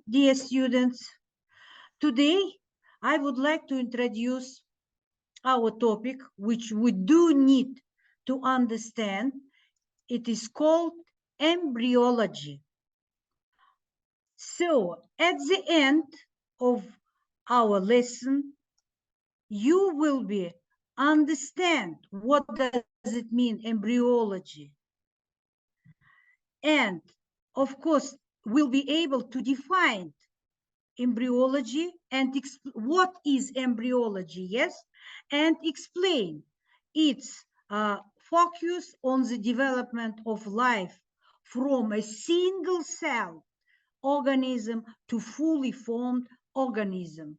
dear students. Today, I would like to introduce our topic, which we do need to understand. It is called embryology. So, at the end of our lesson, you will be understand what does it mean, embryology. And, of course, we'll be able to define embryology and what is embryology, yes, and explain its focus on the development of life from a single cell organism to fully formed organism.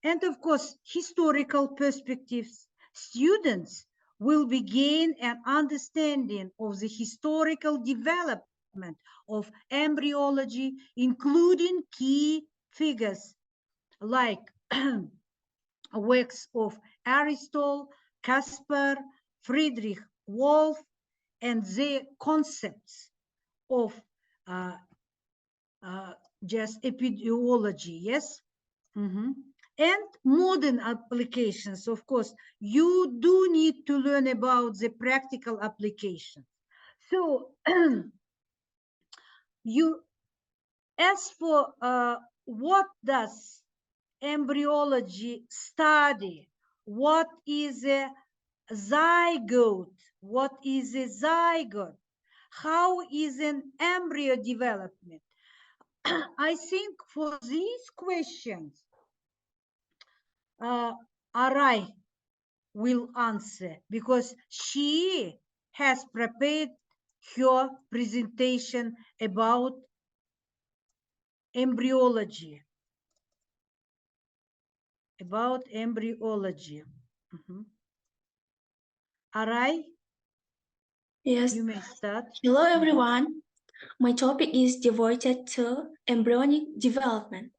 And of course, historical perspectives. Students will gain an understanding of the historical development of embryology, including key figures like works of Aristotle, Caspar, Friedrich Wolff, and the concepts of just epidemiology, yes? And modern applications, of course, you do need to learn about the practical application. So, as for what does embryology study? What is a zygote? What is a zygote? How is an embryo development? I think for these questions, Arai will answer because she has prepared her presentation about embryology. Arai? Yes. You may start. Hello, everyone. My topic is devoted to embryonic development.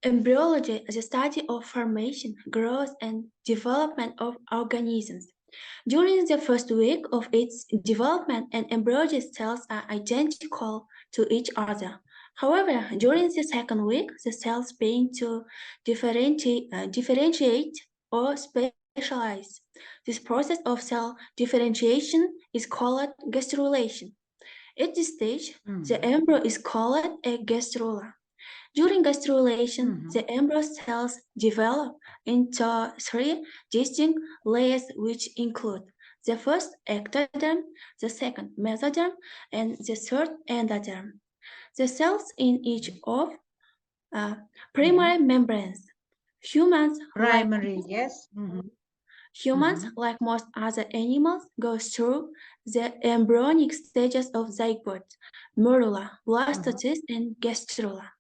Embryology is a study of formation, growth, and development of organisms. During the first week of its development, embryonic cells are identical to each other. However, during the second week, the cells begin to differentiate or specialize. This process of cell differentiation is called gastrulation. At this stage, the embryo is called a gastrula. During gastrulation, the embryo cells develop into three distinct layers, which include the first ectoderm, the second mesoderm, and the third endoderm. The cells in each of primary membranes. Humans, like most other animals, go through the embryonic stages of zygote, morula, blastocyst, and gastrula.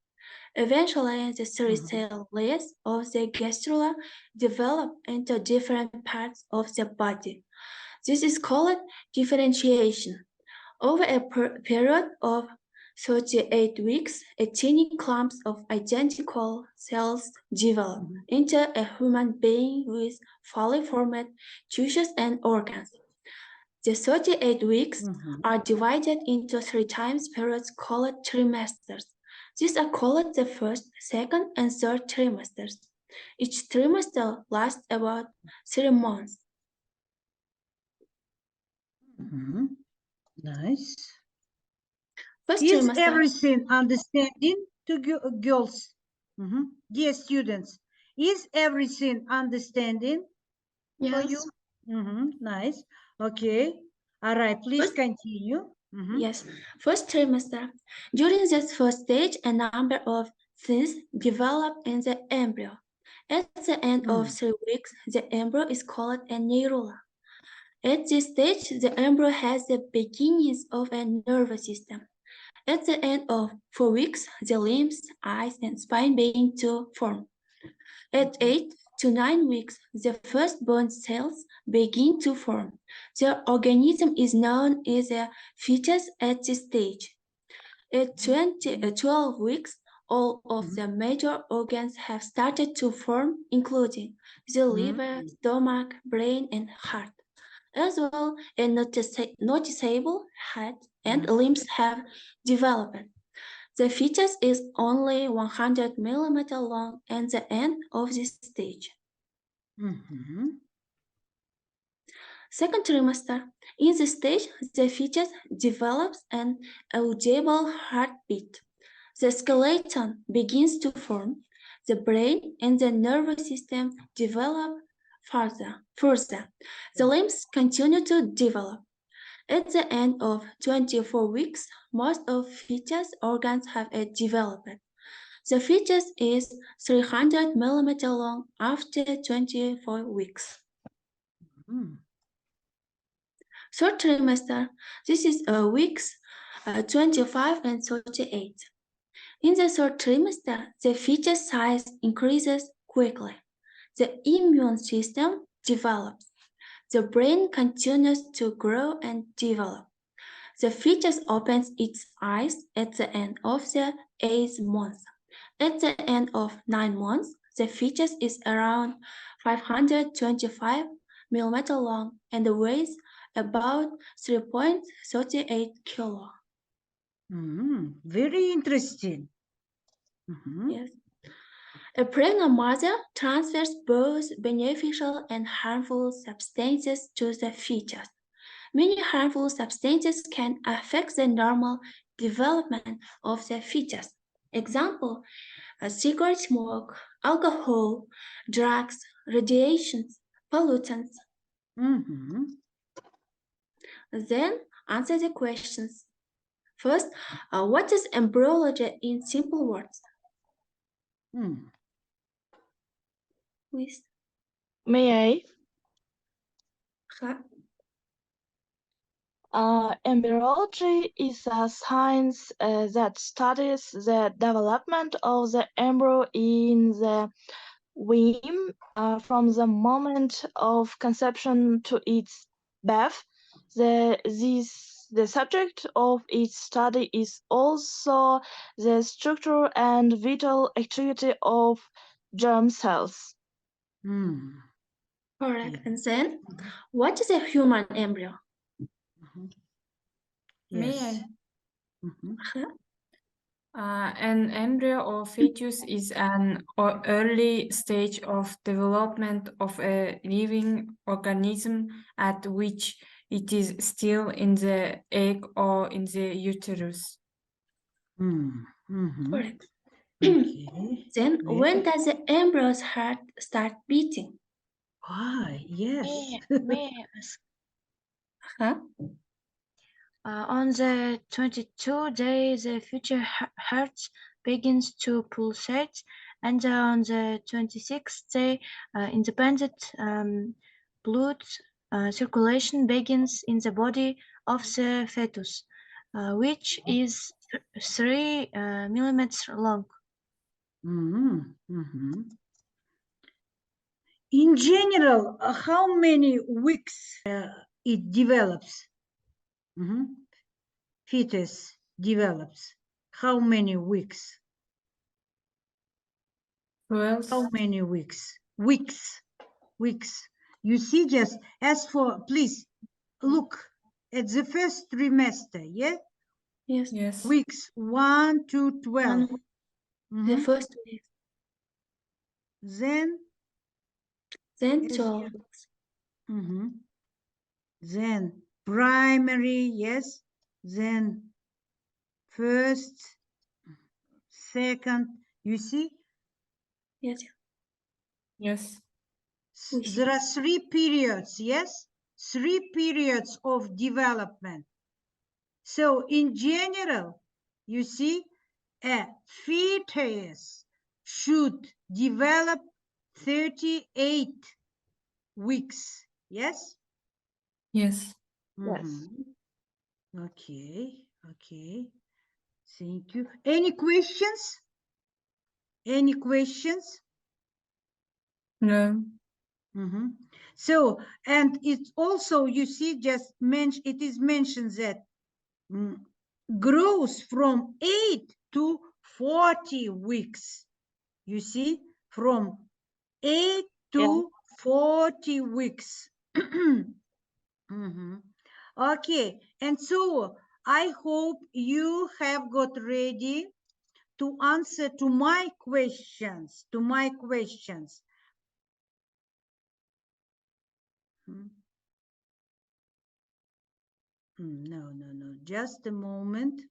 Eventually, the three cell layers of the gastrula develop into different parts of the body. This is called differentiation. Over a period of 38 weeks, a tiny clumps of identical cells develop into a human being with fully formed tissues and organs. The 38 weeks are divided into 3 time periods called trimesters. These are called the first, second, and third trimesters. Each trimester lasts about 3 months. Nice. First is trimester. Everything understanding to girls? Dear students, is everything understanding for you? Nice. Okay. All right, please continue. Yes, first trimester. During this first stage, a number of things develop in the embryo. At the end of 3 weeks, the embryo is called a neurula. At this stage, the embryo has the beginnings of a nervous system. At the end of 4 weeks, the limbs, eyes, and spine begin to form. At 8 to 9 weeks, the first bone cells begin to form. The organism is known as a fetus at this stage. At 12 weeks, all of the major organs have started to form, including the liver, stomach, brain, and heart. As well, a noticeable head and limbs have developed. The fetus is only 100 millimeters long at the end of this stage. Second trimester. In this stage, the fetus develops an audible heartbeat. The skeleton begins to form. The brain and the nervous system develop further. The limbs continue to develop. At the end of 24 weeks, most of fetus organs have developed. The fetus is 300 millimeters long after 24 weeks. Third trimester, this is weeks 25 and 38. In the third trimester, the fetus size increases quickly. The immune system develops. The brain continues to grow and develop. The fetus opens its eyes at the end of the 8th month. At the end of 9 months, the fetus is around 525 millimeters long and weighs about 3.38 kilo. Very interesting. Yes. A pregnant mother transfers both beneficial and harmful substances to the fetus. Many harmful substances can affect the normal development of the fetus. Example, cigarette smoke, alcohol, drugs, radiations, pollutants. Then answer the questions. First, what is embryology in simple words? Please. May Ha. I? Embryology is a science that studies the development of the embryo in the womb from the moment of conception to its birth. The subject of its study is also the structure and vital activity of germ cells. Correct. And then, what is a human embryo? Yes. An embryo or fetus is an early stage of development of a living organism at which it is still in the egg or in the uterus. Correct. Okay. Then, when does the embryo's heart start beating? Why? Yes. May I ask? Huh? On the 22nd day, the future heart begins to pulsate, and on the 26th day, independent blood circulation begins in the body of the fetus, which is 3 millimeters long. In general, how many weeks it develops? Fetus develops. How many weeks? 12. How many weeks? Weeks. You see, just as for, please look at the first trimester, yeah? Yes. Weeks 1 to 12. The first week. Then 12 weeks. Then primary, yes. Then first, second. You see? Yes. Yes. There are 3 periods, yes? 3 periods of development. So in general, you see, a fetus should develop 38 weeks, yes? Yes. Yes. Okay. Thank you. Any questions? Any questions? No. So, and it's also, you see, just it is mentioned that grows from 8 to 40 weeks. You see, from 8 to 40 weeks. Okay, and so I hope you have got ready to answer to my questions, No, just a moment,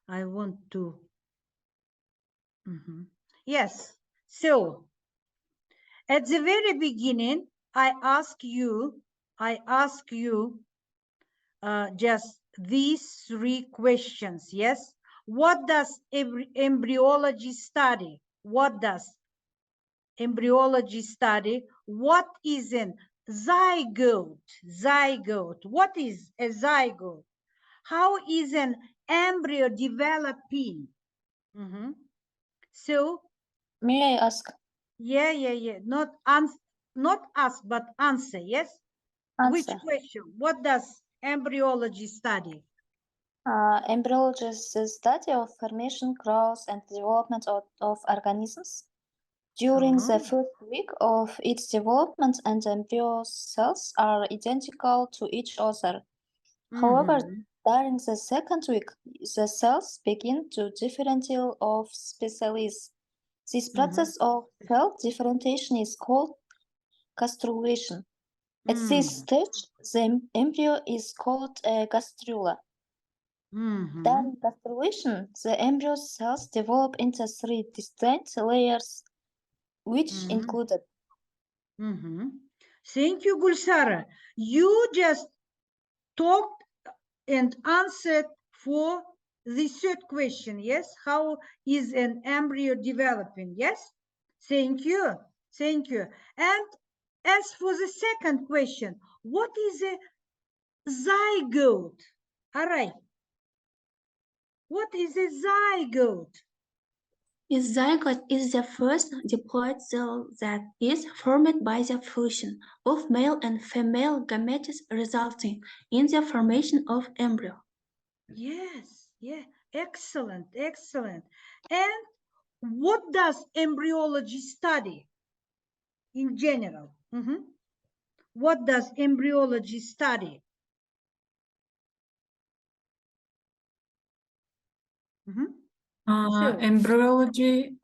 I want to, yes, so at the very beginning, I ask you just these 3 questions, yes? What does embryology study? What does embryology study? What is an zygote? What is a zygote? How is an embryo developing? So, May I ask? yeah. Not ask, but answer, yes? Which Answer. question? What does embryology study? Embryology is the study of formation, growth, and development of organisms. During the first week of its development, and embryo cells are identical to each other. However, during the second week, the cells begin to differentiate of specialize. This process of cell differentiation is called gastrulation. At this stage, the embryo is called a gastrula. During gastrulation, the embryo cells develop into 3 distinct layers, which included. Thank you, Gulsara. You just talked and answered for the 3rd question, yes? How is an embryo developing, yes? Thank you. And as for the 2nd question, what is a zygote? All right. What is a zygote? A zygote is the first diploid cell that is formed by the fusion of male and female gametes, resulting in the formation of embryo. Yes, excellent. And what does embryology study in general? What does embryology study? Embryology,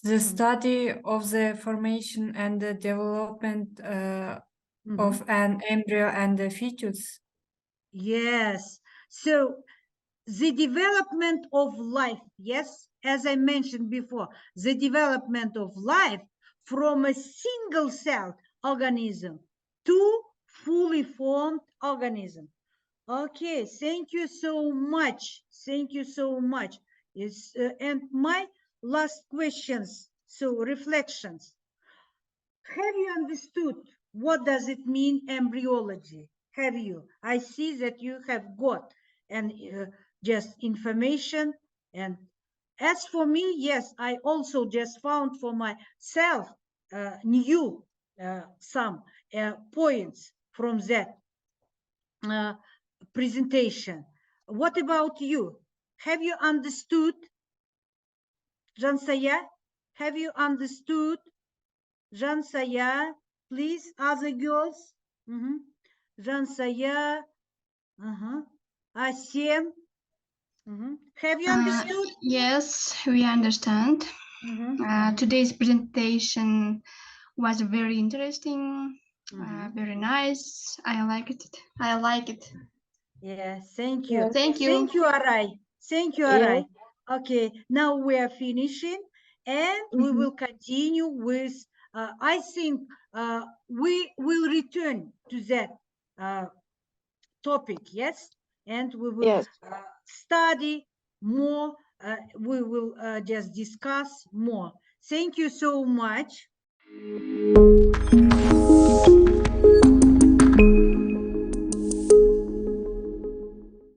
the study of the formation and the development of an embryo and the fetus. Yes. So the development of life, yes, as I mentioned before, the development of life from a single cell organism to fully formed organism. Okay, thank you so much. Yes, and my last questions, so reflections. Have you understood what does it mean embryology? Have you? I see that you have got and just information. And as for me, yes, I also just found for myself new some points from that presentation. What about you? Have you understood, Jansaya? Have you understood? Jansaya, please, other girls. Jansaya, Asiem. Have you understood? Yes, we understand. Today's presentation was very interesting, very nice. I like it. Yeah, thank you. Thank you. Thank you, Arai. Yeah. Okay, now we are finishing and we will continue with, I think we will return to that topic, yes? And we will study more, we will just discuss more. Thank you so much.